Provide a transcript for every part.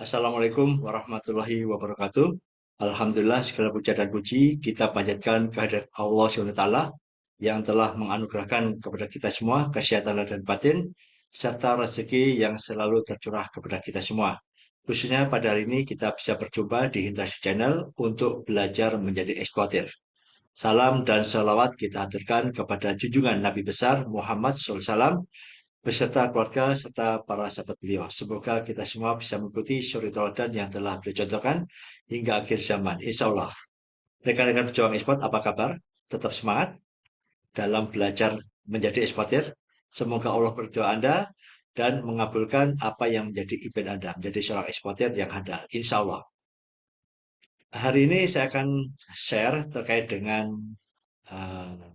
Assalamualaikum warahmatullahi wabarakatuh. Alhamdulillah segala puja dan puji kita panjatkan kehadirat Allah SWT yang telah menganugerahkan kepada kita semua kesehatan lahir dan batin serta rezeki yang selalu tercurah kepada kita semua. Khususnya pada hari ini kita bisa berjumpa di Hindrasi Channel untuk belajar menjadi eksportir. Salam dan salawat kita haturkan kepada junjungan Nabi besar Muhammad SAW beserta keluarga serta para sahabat beliau. Semoga kita semua bisa mengikuti suri teladan yang telah beliau contohkan hingga akhir zaman. Insya Allah. Rekan-rekan pejuang ekspor, apa kabar? Tetap semangat dalam belajar menjadi eksportir. Semoga Allah berdoa Anda dan mengabulkan apa yang menjadi impian Anda, menjadi seorang eksportir yang handal. Insya Allah. Hari ini saya akan share terkait dengan uh,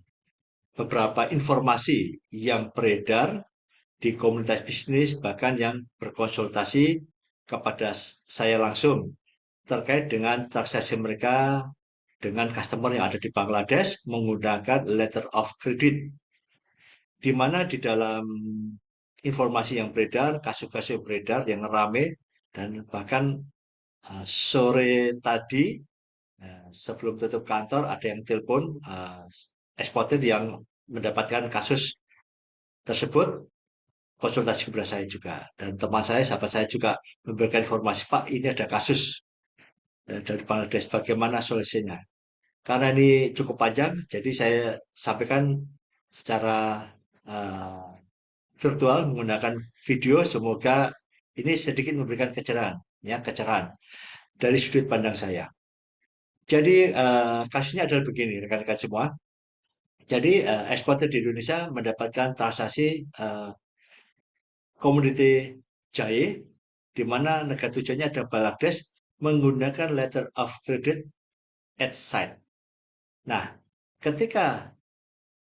beberapa informasi yang beredar di komunitas bisnis, bahkan yang berkonsultasi kepada saya langsung terkait dengan transaksi mereka dengan customer yang ada di Bangladesh menggunakan letter of credit, di mana di dalam informasi yang beredar, kasus-kasus yang beredar yang rame, dan bahkan sore tadi sebelum tutup kantor ada yang telepon eksportir yang mendapatkan kasus tersebut konsultasi kepada saya juga, dan teman saya, sahabat saya juga memberikan informasi, Pak, ini ada kasus dari Bangladesh, bagaimana solusinya? Karena ini cukup panjang, jadi saya sampaikan secara uh, virtual menggunakan video. Semoga ini sedikit memberikan kecerahan, ya, kecerahan dari sudut pandang saya. Jadi kasusnya adalah begini, rekan-rekan semua. Jadi eksportir di Indonesia mendapatkan transaksi komoditi jahe, di mana negara tujuannya ada Bangladesh menggunakan letter of credit at site. Nah, ketika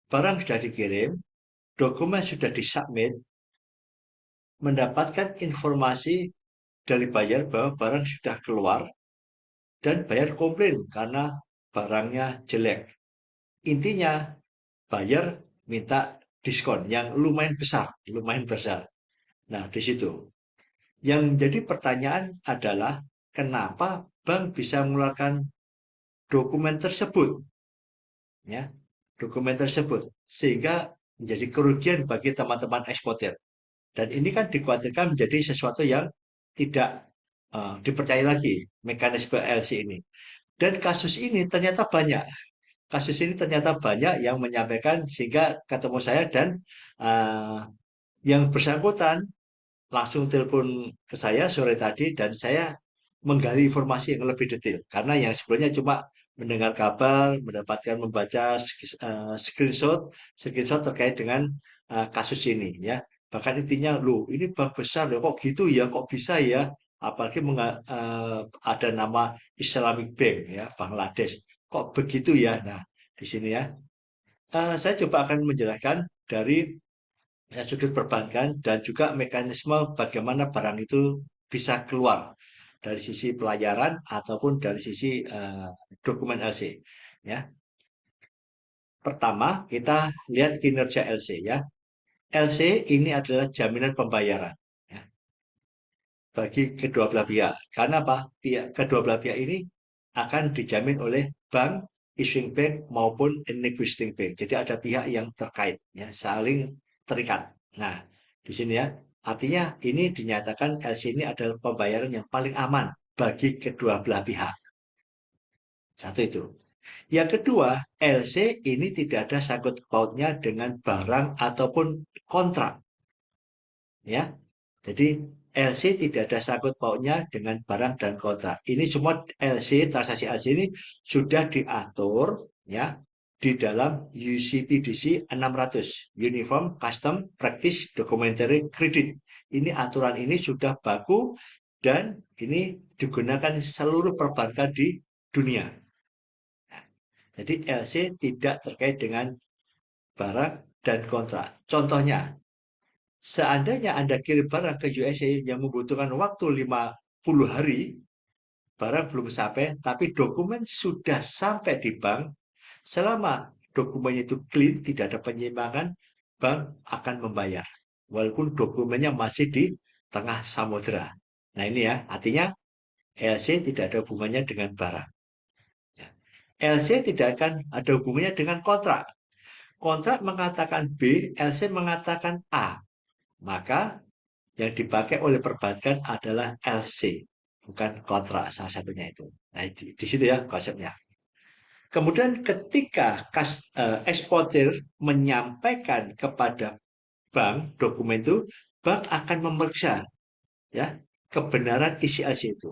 barang sudah dikirim, dokumen sudah disubmit, mendapatkan informasi dari buyer bahwa barang sudah keluar, dan buyer komplain karena barangnya jelek. Intinya, buyer minta diskon yang lumayan besar, lumayan besar. Nah, di situ. Yang menjadi pertanyaan adalah kenapa bank bisa mengeluarkan dokumen tersebut, ya, dokumen tersebut sehingga menjadi kerugian bagi teman-teman eksportir. Dan ini kan dikhawatirkan menjadi sesuatu yang tidak dipercaya lagi mekanisme LC ini. Dan kasus ini ternyata banyak. Kasus ini ternyata banyak yang menyampaikan sehingga ketemu saya, dan uh, yang bersangkutan langsung telepon ke saya sore tadi, dan saya menggali informasi yang lebih detail karena yang sebelumnya cuma mendengar kabar, mendapatkan membaca screenshot screenshot terkait dengan kasus ini, ya. Bahkan intinya, loh, ini bank besar loh, kok gitu ya, kok bisa ya, apalagi ada nama Islamic Bank, ya, Bangladesh, kok begitu ya. Nah, di sini, ya, saya coba akan menjelaskan dari sudut perbankan dan juga mekanisme bagaimana barang itu bisa keluar dari sisi pelayaran ataupun dari sisi dokumen LC, ya. Pertama, kita lihat kinerja LC, ya. LC ini adalah jaminan pembayaran, ya, bagi kedua belah pihak. Karena apa? Kedua belah pihak ini akan dijamin oleh bank, issuing bank maupun negotiating bank. Jadi ada pihak yang terkait, ya, saling terikat. Nah, di sini, ya, artinya ini dinyatakan LC ini adalah pembayaran yang paling aman bagi kedua belah pihak. Satu itu. Yang kedua, LC ini tidak ada sangkut pautnya dengan barang ataupun kontrak, ya. Jadi LC tidak ada sangkut pautnya dengan barang dan kontrak. Ini semua LC, transaksi LC ini sudah diatur, ya, di dalam UCPDC 600, Uniform Custom Practice Documentary Credit. Ini aturan ini sudah baku dan ini digunakan seluruh perbankan di dunia. Jadi LC tidak terkait dengan barang dan kontrak. Contohnya, seandainya Anda kirim barang ke USA yang membutuhkan waktu 50 hari, barang belum sampai, tapi dokumen sudah sampai di bank, selama dokumennya itu clean, tidak ada penyimpangan, bank akan membayar. Walaupun dokumennya masih di tengah samudera. Nah ini ya, artinya LC tidak ada hubungannya dengan barang. Ya. LC tidak akan ada hubungannya dengan kontrak. Kontrak mengatakan B, LC mengatakan A. Maka yang dipakai oleh perbankan adalah LC, bukan kontrak salah satunya itu. Nah, di situ ya konsepnya. Kemudian ketika eksportir menyampaikan kepada bank dokumen itu, bank akan memeriksa ya kebenaran isi LC itu.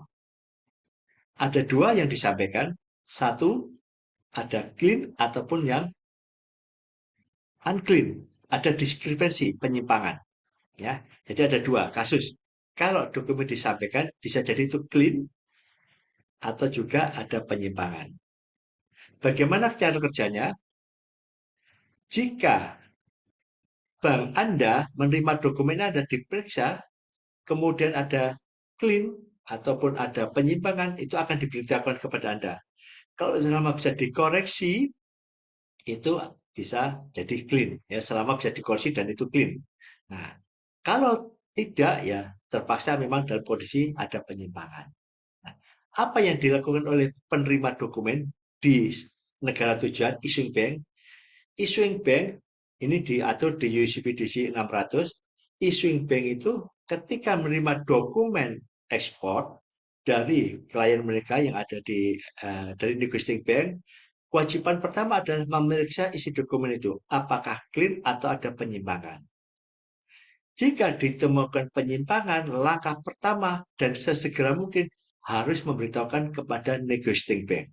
Ada dua yang disampaikan, satu ada clean ataupun yang unclean, ada diskrepansi penyimpangan ya. Jadi ada dua kasus. Kalau dokumen disampaikan bisa jadi itu clean atau juga ada penyimpangan. Bagaimana cara kerjanya? Jika bank Anda menerima dokumen Anda diperiksa, kemudian ada clean ataupun ada penyimpangan, itu akan diberitakan kepada Anda. Kalau selama bisa dikoreksi, itu bisa jadi clean. Ya, selama bisa dikoreksi dan itu clean. Nah, kalau tidak, ya terpaksa memang dalam kondisi ada penyimpangan. Nah, apa yang dilakukan oleh penerima dokumen di negara tujuan, issuing bank? Issuing bank ini diatur di UCPDC 600. Issuing bank itu ketika menerima dokumen ekspor dari klien mereka yang ada dari negotiating bank, kewajiban pertama adalah memeriksa isi dokumen itu, apakah clean atau ada penyimpangan. Jika ditemukan penyimpangan, langkah pertama dan sesegera mungkin harus memberitahukan kepada negotiating bank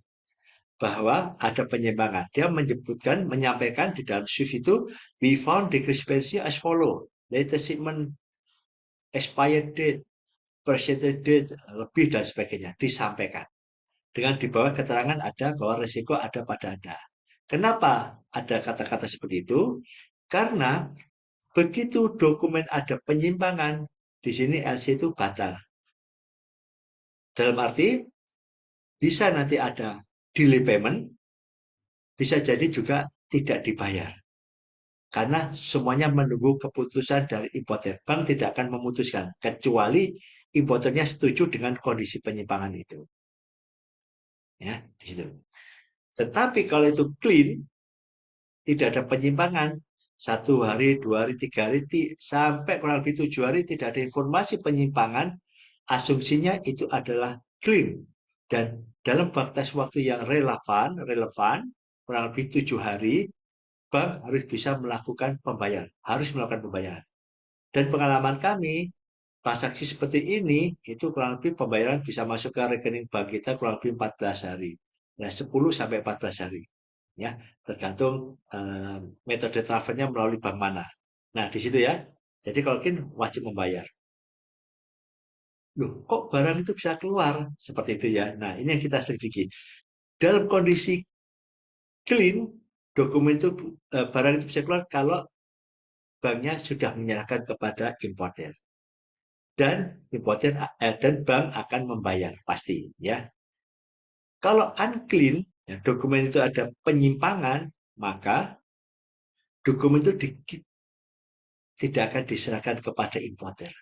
bahwa ada penyimpangan. Dia menyebutkan, menyampaikan di dalam SWIFT itu, we found discrepancy as follow. Latest shipment, expired date, percentage date, lebih dan sebagainya. Disampaikan. Dengan di bawah keterangan ada bahwa risiko ada pada Anda. Kenapa ada kata-kata seperti itu? Karena begitu dokumen ada penyimpangan, di sini LC itu batal. Dalam arti, bisa nanti ada delay payment, bisa jadi juga tidak dibayar. Karena semuanya menunggu keputusan dari importer. Bank tidak akan memutuskan, kecuali importernya setuju dengan kondisi penyimpangan itu. Ya, di situ. Tetapi kalau itu clean, tidak ada penyimpangan, 1 hari, 2 hari, 3 hari, sampai kurang lebih 7 hari tidak ada informasi penyimpangan, asumsinya itu adalah clean. Dan dalam batas waktu yang relevan kurang lebih 7 hari, bank harus bisa melakukan pembayaran, harus melakukan pembayaran. Dan pengalaman kami, transaksi seperti ini, itu kurang lebih pembayaran bisa masuk ke rekening bank kita kurang lebih 14 hari. Ya, 10 sampai 14 hari. Ya, tergantung metode transfernya melalui bank mana. Nah, di situ ya. Jadi kalau mungkin wajib membayar. Loh, kok barang itu bisa keluar? Seperti itu ya. Nah, ini yang kita selidiki. Dalam kondisi clean, dokumen itu barang itu bisa keluar kalau banknya sudah menyerahkan kepada importer. Dan dan bank akan membayar pasti ya. Kalau unclean, ya, dokumen itu ada penyimpangan, maka dokumen itu tidak akan diserahkan kepada importer.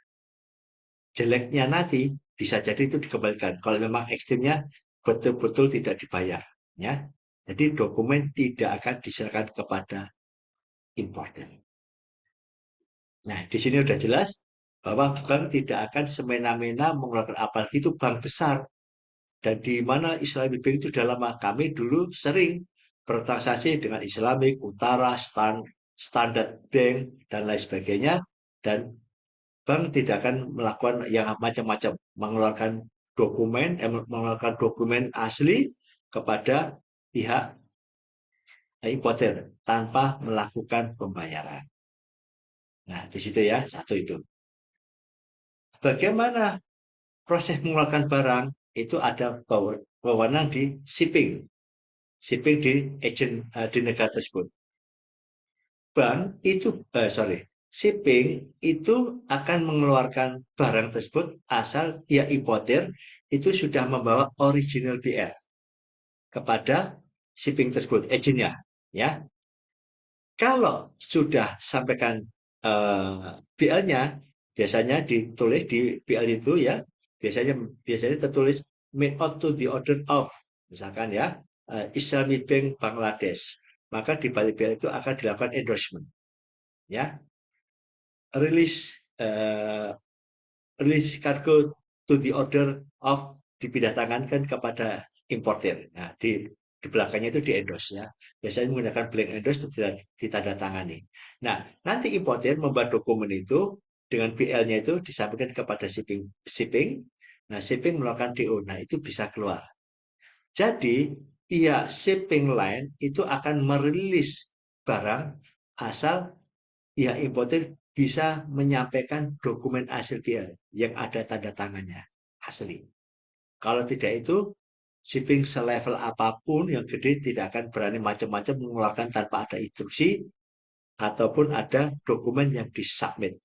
Jeleknya nanti bisa jadi itu dikembalikan kalau memang ekstrimnya betul-betul tidak dibayar ya. Jadi dokumen tidak akan diserahkan kepada importer. Nah, di sini sudah jelas bahwa bank tidak akan semena-mena mengeluarkan, apalagi itu bank besar. Dan di mana Islamic Bank itu dalam kami dulu sering bertransaksi dengan Islamic, Utara, Standard Bank, dan lain sebagainya. Dan bank tidak akan melakukan yang macam-macam, mengeluarkan dokumen asli kepada pihak importer tanpa melakukan pembayaran. Nah, di situ ya, satu itu. Bagaimana proses mengeluarkan barang? Itu ada wewenang di shipping. Shipping di agent di negara tersebut. Bank itu, shipping itu akan mengeluarkan barang tersebut asal pihak importer itu sudah membawa original BL kepada shipping tersebut, agentnya, ya. Kalau sudah sampaikan BL-nya, biasanya ditulis di BL itu ya, biasanya biasanya tertulis made out to the order of, misalkan ya, Islamic Bank Bangladesh, maka di balik BL itu akan dilakukan endorsement, ya, rilis rilis kargo to the order of, dipindah tangankan kepada importer. Nah, di belakangnya itu di endorse ya. Biasanya menggunakan blank endorse itu tidak ditandatangani. Nah, nanti importer membuat dokumen itu dengan BL-nya itu disampaikan kepada shipping. Nah, shipping melakukan DO. Nah, itu bisa keluar. Jadi, pihak shipping line itu akan merilis barang asal pihak importer bisa menyampaikan dokumen hasil BL yang ada tanda tangannya asli. Kalau tidak itu, shipping selevel apapun yang gede tidak akan berani macam-macam mengeluarkan tanpa ada instruksi ataupun ada dokumen yang disubmit,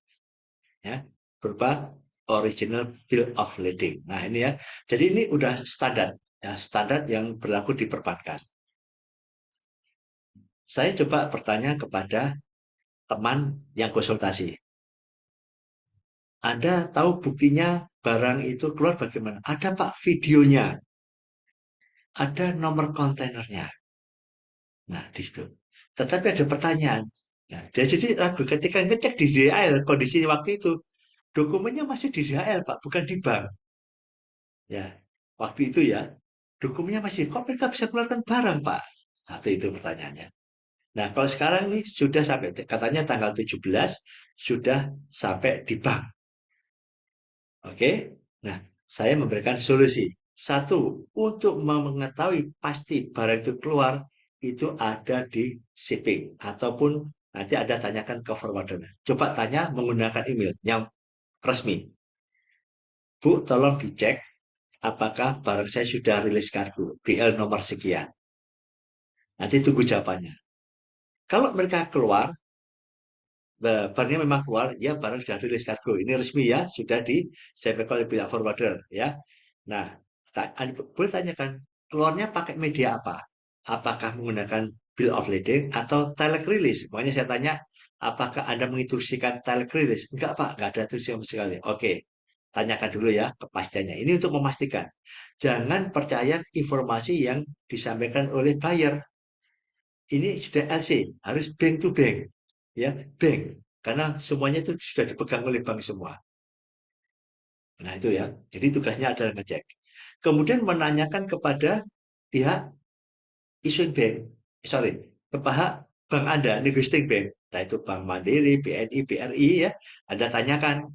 ya, berupa original bill of lading. Nah ini ya, jadi ini udah standar, ya, standar yang berlaku di perbankan. Saya coba bertanya kepada teman yang konsultasi. Anda tahu buktinya barang itu keluar bagaimana? Ada Pak videonya, ada nomor kontainernya. Nah, di situ. Tetapi ada pertanyaan. Nah, jadi ragu ketika ngecek di DHL kondisi waktu itu, dokumennya masih di DHL Pak, bukan di bank. Ya, waktu itu ya, dokumennya masih. Kok mereka bisa keluarkan barang Pak? Satu itu pertanyaannya. Nah, kalau sekarang nih sudah sampai katanya tanggal 17 sudah sampai di bank. Oke. Nah, saya memberikan solusi. Satu, untuk mengetahui pasti barang itu keluar, itu ada di shipping. Ataupun nanti ada tanyakan ke forwarder. Coba tanya menggunakan email yang resmi. Bu, tolong dicek apakah barang saya sudah rilis kargo, BL nomor sekian. Nanti tunggu jawabannya. Kalau mereka keluar, barangnya memang keluar, ya barang sudah rilis kargo. Ini resmi ya, sudah disampaikan oleh pihak forwarder ya. Nah, boleh tanyakan, keluarnya pakai media apa? Apakah menggunakan bill of lading atau telex release? Makanya saya tanya, apakah Anda menginstruksikan telex release? Enggak Pak, enggak ada instruksi sama sekali. Oke, tanyakan dulu ya kepastiannya. Ini untuk memastikan. Jangan percaya informasi yang disampaikan oleh buyer. Ini sudah LC, harus bank to bank. Ya, bank. Karena semuanya itu sudah dipegang oleh bank semua. Nah, itu ya. Jadi tugasnya adalah ngecek. Kemudian menanyakan kepada pihak issuing bank. Sorry, ke pihak bank Anda, negotiating bank. Nah, itu Bank Mandiri, BNI, BRI ya. Anda tanyakan,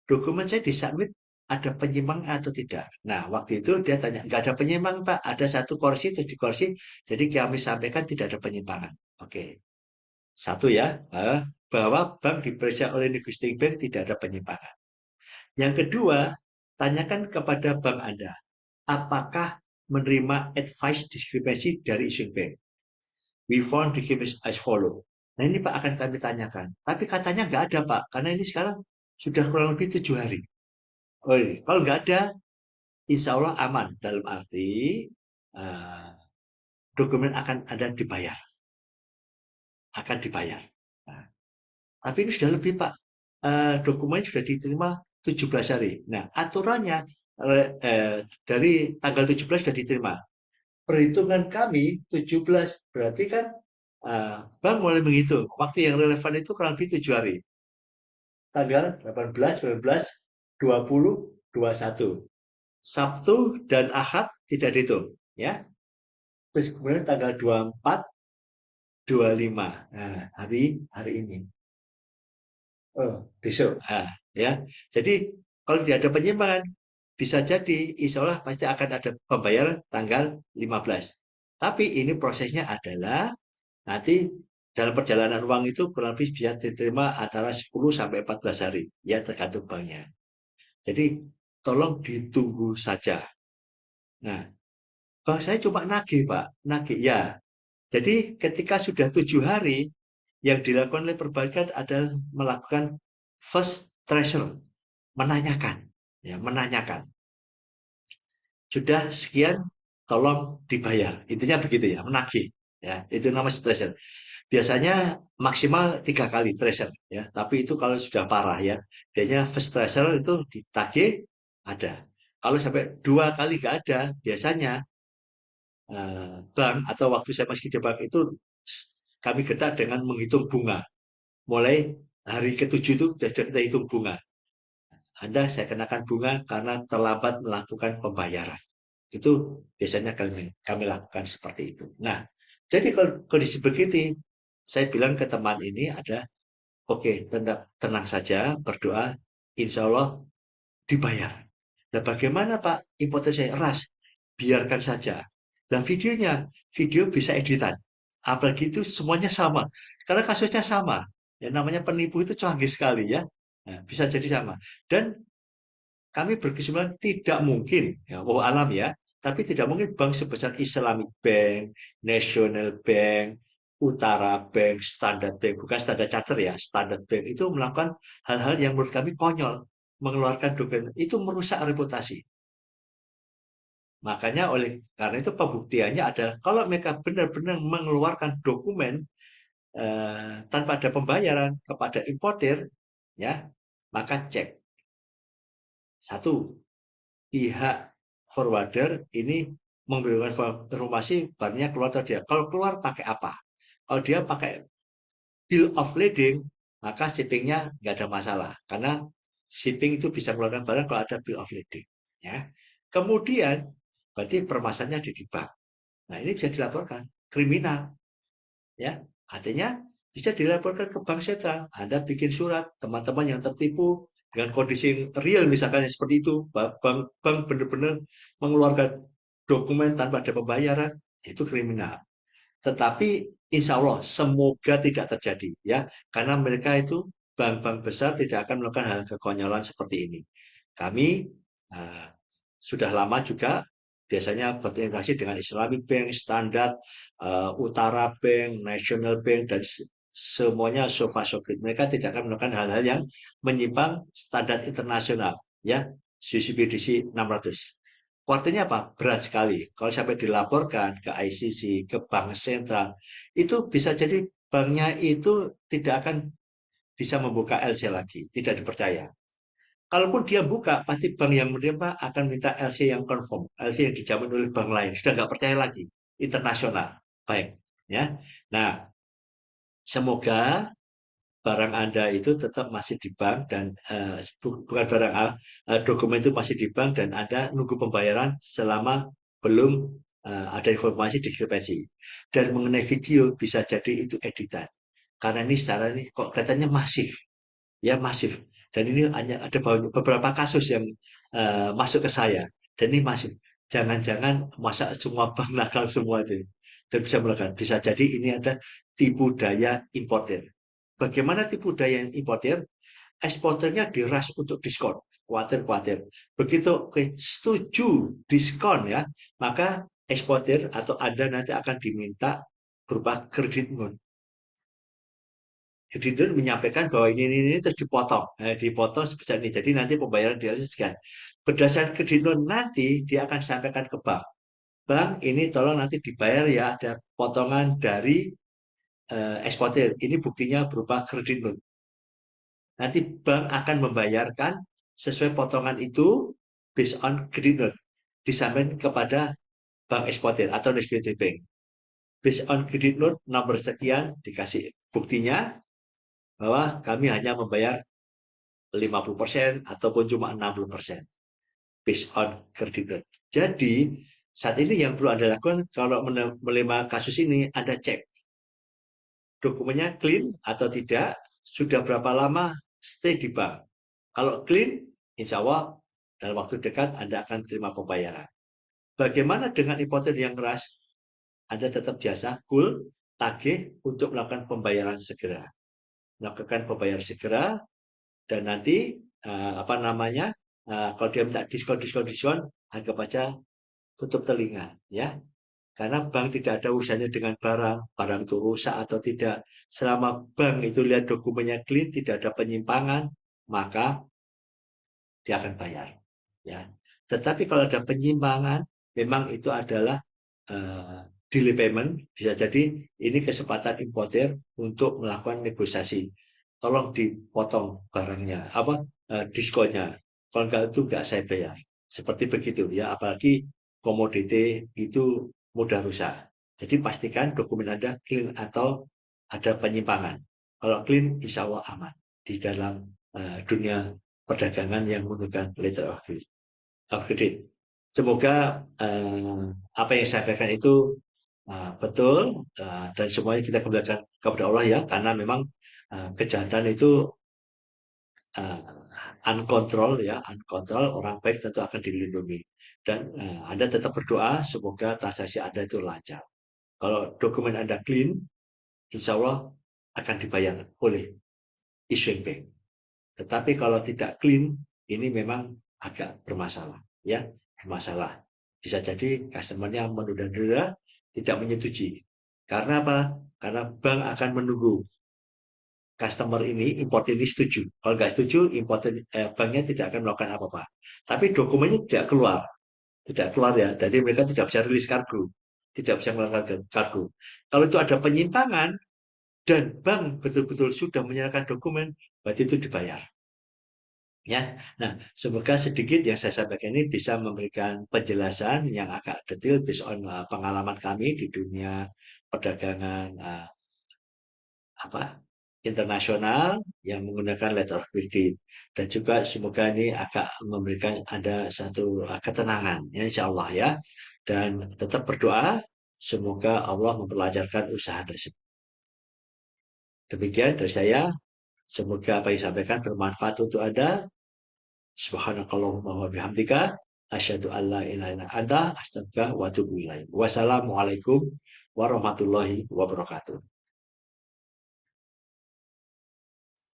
dokumen saya disubmit ada penyimpangan atau tidak. Nah, waktu itu dia tanya, nggak ada penyimpangan Pak. Ada satu kursi, terus di kursi. Jadi kami sampaikan tidak ada penyimpangan. Oke. Satu ya, bahwa bank diperiksa oleh negotiating bank tidak ada penyimpangan. Yang kedua, tanyakan kepada bank Anda, apakah menerima advice diskrepsi dari issuing bank? We found discrepancy as follow. Nah ini Pak akan kami tanyakan. Tapi katanya nggak ada Pak, karena ini sekarang sudah kurang lebih 7 hari. Oh, kalau nggak ada, insya Allah aman. Dalam arti uh, dokumen akan ada dibayar, akan dibayar. Nah, tapi ini sudah lebih Pak. Dokumen sudah diterima 17 hari. Nah, aturannya dari tanggal 17 sudah diterima. Perhitungan kami 17 berarti kan bank mulai menghitung. Waktu yang relevan itu kurang lebih 7 hari. Tanggal 18, 19, 20, 21. Sabtu dan Ahad tidak dihitung. Ya. Terus kemudian tanggal 24, 25. Nah, hari ini. Oh, besok. Nah, ya. Jadi kalau tidak ada penyimpangan, bisa jadi insya Allah pasti akan ada pembayaran tanggal 15. Tapi ini prosesnya adalah nanti dalam perjalanan uang itu kurang lebih bisa diterima antara 10 sampai 14 hari. Ya tergantung banknya. Jadi tolong ditunggu saja. Nah, bank saya cuma nagih Pak. Nagih ya. Jadi ketika sudah 7 hari, yang dilakukan oleh perbankan adalah melakukan first treasure, menanyakan, ya, menanyakan. Sudah sekian, tolong dibayar. Intinya begitu ya, menagih. Ya, itu nama treasure. Biasanya maksimal 3 kali treasure, ya. Tapi itu kalau sudah parah ya, biasanya first treasure itu ditagih, Ada. Kalau sampai 2 kali nggak ada, biasanya bank atau waktu saya masih di bank itu kami gentar dengan menghitung bunga. Mulai hari ke-7 itu sudah kita hitung bunga. Anda saya kenakan bunga karena terlambat melakukan pembayaran. Itu biasanya kami lakukan seperti itu. Nah, jadi kalau kondisi begitu, saya bilang ke teman ini ada, oke, tenang saja, berdoa, insya Allah dibayar. Nah, bagaimana Pak importer saya? Ras, biarkan saja. Dan video bisa editan. Apalagi itu semuanya sama. Karena kasusnya sama. Yang namanya penipu itu canggih sekali ya. Nah, bisa jadi sama. Dan kami berkesimpulan tidak mungkin, ya, alam ya, tapi tidak mungkin bank sebesar Islamic Bank, National Bank, Utara Bank, Standard Bank, bukan Standard Charter ya, Standard Bank itu melakukan hal-hal yang menurut kami konyol, mengeluarkan dokumen itu merusak reputasi. Makanya oleh karena itu pembuktiannya adalah kalau mereka benar-benar mengeluarkan dokumen tanpa ada pembayaran kepada importer, ya, maka cek satu pihak forwarder ini memberikan informasi barangnya keluar atau dia. Kalau keluar pakai apa? Kalau dia pakai bill of lading, maka shippingnya nggak ada masalah. Karena shipping itu bisa mengeluarkan barang kalau ada bill of lading. Ya. Kemudian, berarti permasalahannya ada di bank. Nah, ini bisa dilaporkan. Kriminal. Ya, artinya bisa dilaporkan ke bank sentral. Anda bikin surat, teman-teman yang tertipu dengan kondisi real misalkan seperti itu, bank benar-benar mengeluarkan dokumen tanpa ada pembayaran, itu kriminal. Tetapi insya Allah semoga tidak terjadi ya, karena mereka itu bank-bank besar tidak akan melakukan hal kekonyolan seperti ini. Kami uh, sudah lama juga biasanya berintegrasi dengan Islamic Bank, Standard, Utara Bank, National Bank, dan semuanya sofa sokrit. Mereka tidak akan melakukan hal-hal yang menyimpang standar internasional, ya, CCBDC 600. Artinya apa? Berat sekali. Kalau sampai dilaporkan ke ICC, ke bank sentral, itu bisa jadi banknya itu tidak akan bisa membuka LC lagi, tidak dipercaya. Kalaupun dia buka, pasti bank yang menerima akan minta LC yang confirm, LC yang dijamin oleh bank lain. Sudah nggak percaya lagi, internasional. Baik, ya. Nah, semoga barang Anda itu tetap masih di bank dan bukan barang dokumen itu masih di bank dan Anda nunggu pembayaran selama belum ada informasi diskrepansi. Dan mengenai video bisa jadi itu editan. Karena ini secara ini kok katanya masif, ya masif. Dan ini hanya ada beberapa kasus yang masuk ke saya. Dan ini masif. Jangan-jangan masa semua bank nakal semua itu. Dan bisa melakukan. Bisa jadi ini ada tipu daya importer. Bagaimana tipu daya importer? Eksporternya diras untuk diskon. Kuatir-kuatir. Begitu oke, setuju diskon ya, maka eksporter atau Anda nanti akan diminta berupa kredit loan. Kredit loan menyampaikan bahwa ini terus dipotong. Dipotong sebesar ini. Jadi nanti pembayaran dialihkan. Berdasarkan kredit loan nanti dia akan sampaikan ke bank. Bank ini tolong nanti dibayar ya, ada potongan dari eksportir. Ini buktinya berupa kredit loan. Nanti bank akan membayarkan sesuai potongan itu based on credit note. Disampaikan kepada bank eksportir atau National Bank. Based on credit note nomor sekian dikasih buktinya bahwa kami hanya membayar 50% ataupun cuma 60% based on credit note. Jadi saat ini yang perlu Anda lakukan kalau menerima kasus ini, Anda cek dokumennya clean atau tidak, sudah berapa lama stay di bank. Kalau clean, insya Allah dalam waktu dekat Anda akan terima pembayaran. Bagaimana dengan importer yang keras? Anda tetap biasa, cool, tagih untuk melakukan pembayaran segera. Melakukan pembayaran segera, dan nanti apa namanya, kalau dia minta diskon, anggap aja tutup telinga, ya. Karena bank tidak ada urusannya dengan barang itu rusak atau tidak. Selama bank itu lihat dokumennya clean, tidak ada penyimpangan, maka dia akan bayar. Ya. Tetapi kalau ada penyimpangan, memang itu adalah delay payment. Bisa jadi ini kesempatan importer untuk melakukan negosiasi. Tolong dipotong barangnya, apa diskonnya. Kalau enggak itu enggak saya bayar. Seperti begitu ya, apalagi komoditi itu mudah rusak. Jadi pastikan dokumen Anda clean atau ada penyimpangan. Kalau clean, insya Allah aman di dalam dunia perdagangan yang menggunakan letter of credit. Semoga apa yang saya sampaikan itu betul, dan semuanya kita kembalikan kepada Allah ya, karena memang kejahatan itu uh, uncontrol ya, uncontrol, orang baik tentu akan dilindungi. Dan Anda tetap berdoa semoga transaksi Anda itu lancar. Kalau dokumen Anda clean, insya Allah akan dibayar oleh issuing bank. Tetapi kalau tidak clean, ini memang agak bermasalah ya, bermasalah. Bisa jadi customer-nya menunda-nunda, tidak menyetujui. Karena apa? Karena bank akan menunggu customer ini, import ini setuju. Kalau nggak setuju, banknya tidak akan melakukan apa-apa. Tapi dokumennya tidak keluar ya. Jadi mereka tidak bisa rilis kargo, tidak bisa mengeluarkan kargo. Kalau itu ada penyimpangan dan bank betul-betul sudah menyerahkan dokumen, berarti itu dibayar. Ya, nah semoga sedikit yang saya sampaikan ini bisa memberikan penjelasan yang agak detail based on pengalaman kami di dunia perdagangan apa internasional yang menggunakan letter of credit, dan juga semoga ini agak memberikan ada satu ketenangan ya insya Allah ya, dan tetap berdoa semoga Allah memperlancarkan usaha tersebut. Demikian dari saya, semoga apa yang disampaikan bermanfaat untuk Anda. Subhanakallahumma wa bihamdika asyhadu an la ilaha illa anta astaghfiruka wa atubu ilaik. Wassalamualaikum warahmatullahi wabarakatuh.